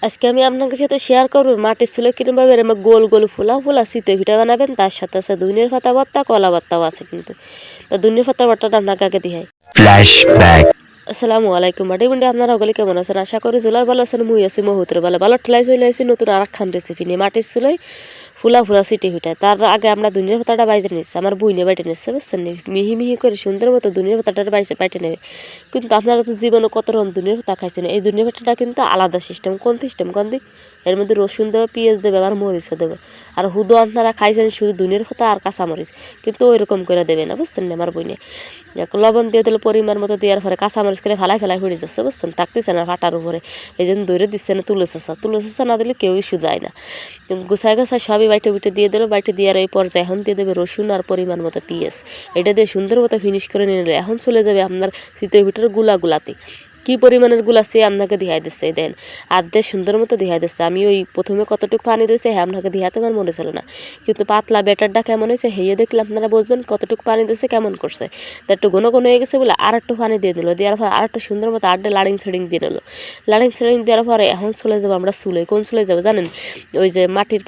আজকে আমি আপনাদের সাথে শেয়ার করব মাটির চুলে কিরমভাবে এরম গোল গোল ফোলা ফোলা চিতই পিঠা বানাবেন। তার সাথে আছে ধনিয়ার পাতা ভর্তা, কলা ভর্তাও আছে কিন্তু। তো ধনিয়ার পাতা ভর্তাটা আপনাকে আগে দিই। ফ্ল্যাশব্যাক। আসসালামু আলাইকুম বাড়ি বন্ধু, আপনারা ওগুলি কেমন আছেন? আশা করি জোলার ভালো আছেন। মুই আছি মহুতের ভালো ঠেলাই চলে আসি নতুন আর একখান রেসিপি নিয়ে মাটির চুলাই ফুলা ফুলা সিটি পিঠা। তার আগে আমরা ধনিয়ার পাতাটা বাইরে নিচ্ছি, আমার বুইনে বাইটে নিচ্ছে বুঝছেন, মিহি মিহি করে সুন্দর মতো ধনিয়ার পাতাটা বাইটে নেবে। কিন্তু আপনারা তো জীবনে কত রকম ধনিয়ার পাতা খাইছেন, এই ধনিয়ার পাতাটা কিন্তু আলাদা সিস্টেম। কোন সিস্টেম কোন দিক? এর মধ্যে রসুন দেবে, পেঁয়াজ দেবে, আবার মরিচও দেবে। আর হুদো আপনারা খাইছেন শুধু ধনিয়ার পাতা আর কাঁচামরিচ, কিন্তু ওই রকম করে দেবে না বুঝছেন না। আমার বইনে লবণ দিয়ে দিলে পরিমাণ মতো দেওয়ার পরে কাঁচামরিচ করে ফেলাই পড়ে যাচ্ছে বুঝছেন, থাকতেছে না ফাটার উপরে। এই জন্য দৌড়ে দিচ্ছে না তুলে না দিলে কেউই সুজায় না। গুছায় গুছায় সবই বাইটে বুটে দিয়ে দিল। বাইটে দেওয়ার এই পর্যায়ে এখন দিয়ে দেবে রসুন আর পরিমাণ মতো পেঁয়াজ। এটা দিয়ে সুন্দর মতো ফিনিশ করে নিয়ে নিলে এখন চলে যাবে আপনার শীতের ভিতরে গুলাতে। কি পরিমাণের গুলা সে আপনাকে দিহাই দিচ্ছে দেন, আর দিয়ে সুন্দর মতো দিহাই দিচ্ছে। আমি ওই প্রথমে কতটুকু পানি দিয়েছে হ্যাঁ আপনাকে দিহাতে আমার মনে ছিল না, কিন্তু পাতলা ব্যাটারটা কেমন হয়েছে হেয়ে দেখলে আপনারা বুঝবেন কতটুকু পানি দিয়েছে কেমন করছে। তা একটু ঘন ঘন হয়ে গেছে বলে আর একটু পানি দিয়ে দিল, দেওয়ার পর আর একটু সুন্দর মতো আড্ডে লাড়িং ছেড়িং দিয়ে নিল। লাড়িং ছেড়িং দেওয়ার পরে এখন চলে যাবো আমরা চুলে। কোন চুলে যাবো জানেন? ওই যে মাটির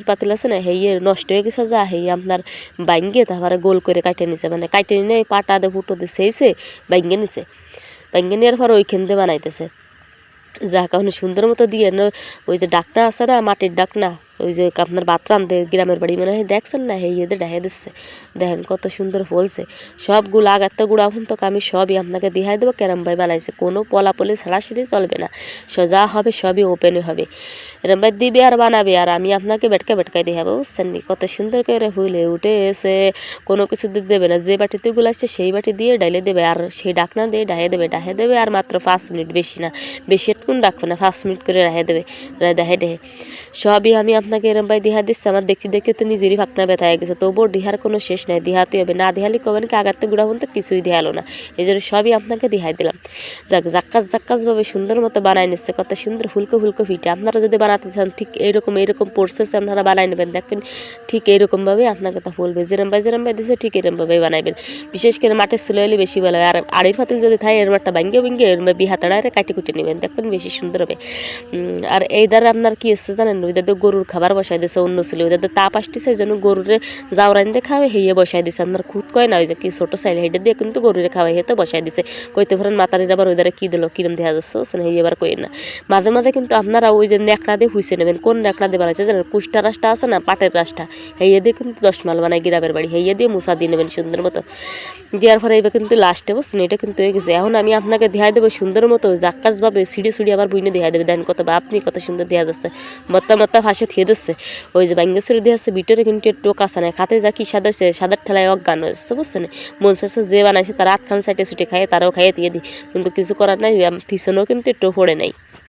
পাতিল আছে না, হেয়ে নষ্ট হয়ে গেছে যা হেয়ে আপনার বাইঙ্গে তারপরে গোল করে কাটে নিছে, মানে কাটে নিয়ে পাটা দিয়ে ফুটো দিয়ে সেইছে বাইঙ্গে নিছে। বাইঙ্গে নেওয়ার পর ওইখান দিয়ে বানাইতেছে যা কারণে সুন্দর মতো দিয়ে ওই যে ডাকনা আছে না, মাটির ডাকনা, ওই যে আপনার ভাত রান্ধে গ্রামের বাড়ি মনে হয় দেখছেন না, হেয়ে দিয়ে ডাহে দিচ্ছে। দেখেন কত সুন্দর ফলছে সবগুলো। আগার তো গুঁড়া তো আমি সবই আপনাকে দেখাই দেবো কেরম ভাই বানাইছে। কোনো পলাপলি ছাড়াছাড়ি চলবে না, যা হবে সবই ওপেনে হবে। এরম ভাই দিবে আর বানাবে, আর আমি আপনাকে বেটকাই দেখাবো বুঝছেন নি। কত সুন্দর করে ফুলে উঠে এসে কোনো কিছু দেবে না, যে বাটিতে গুলো আসছে সেই বাটি দিয়ে ডাইলে দেবে, আর সেই ডাকনা দিয়ে ডাহে দেবে। আর মাত্র 5 মিনিট, বেশি না, বেশি একটু ডাকবে না, 5 মিনিট করে দেবে ডাহে সবই আমি আপনাকে এরম ভাই দেহা দিচ্ছে। আমার দেখতে তো নিজেরই ফাঁকনা ব্যথা হয়ে গেছে, তবুও দেহার কোনো শেষ নাই, দেহাতে হবে না। দেহালি কবেন কি আগাতে গুঁড়া তো কিছুই দেহালো না, এই জন্য সবই আপনাকে দেখাই দিলাম। দেখ জাক্কাসভাবে সুন্দর মতো বানাই নিচ্ছে, কত সুন্দর ফুলকো পিঠা। আপনারা যদি বানাতে চান ঠিক এইরকম প্রসেসে আপনারা বানাই নেবেন, দেখবেন ঠিক এইরকমভাবেই আপনাকে তা ফুলবে। যেরম ভাই দিচ্ছে ঠিক এরমভাবেই বানাইবেন। বিশেষ করে মাটির চুলে হলে বেশি ভালো হয়। আর আড়ি ফাতিল যদি থাকে এর মাঠটা ভাঙ্গে এরম বিহাতাড়া কাটি কুটে নেবেন, দেখবেন বেশি সুন্দর হবে। আর এই দ্বারা আপনার কি এসছে জানেন, ওই দাদা গরুর খাবার বসাই দিচ্ছে অন্য ছিল, ওই দাদা তাপ আসতেছে এই জন্য গরুরে জাউরাইন দিয়ে খাওয়াই হেয়ে বসাই দিচ্ছে। আপনার খুদ কয় না ওই যে কি ছোটো চাইলে হেঁটে দিয়ে কিন্তু গরুরে খাওয়াই হেতে বসাই দিচ্ছে। কইতে পারেন মাতারির আবার ওই দ্বারা কী দিল কিরম দেখা যাচ্ছে হেয়ে এবার কই না। মাঝে মাঝে কিন্তু আপনারা ওই যে ন্যাকড়া দিয়ে হুইসে নেবেন। কোন ন্যাকড়া দিয়ে বানাইছে জানেন? কুষ্টা রাসটা আছে না, পাটের রাসটা, হেয়ে দিয়ে কিন্তু 10 মাল বানায় গ্রামের বাড়ি, হেয়ে দিয়ে মুসা দিয়ে নেবেন সুন্দর মতো। দেওয়ার পরে এবার কিন্তু লাস্টে বুঝছেন এটা কিন্তু হয়ে গেছে। এখন আমি আপনাকে দেখাই দেবো সুন্দর মতো জাক্কাসভাবে সিঁড়ি আমার বুইনে দেখাই দেবে। দেন কত বা আপনি কত সুন্দর দেওয়া যাচ্ছে, মত্তা ফাঁসে থিয়ে দিচ্ছে। ওই যে বাঙ্গেশ্বরী দিয়ে আসছে ভিতরে কিন্তু একটু কাঁচা নেই, খাতে যা কি সাদার ঠেলায় অজ্ঞান হয়েছে বুঝছেন। মন শেষে যে বানাইছে তারা 8 খান সাইটে ছুটে খায়, তারাও খাইয়ে দিয়ে দিই, কিন্তু কিছু করার নাই, পিছনেও কিন্তু একটু পড়ে নেই।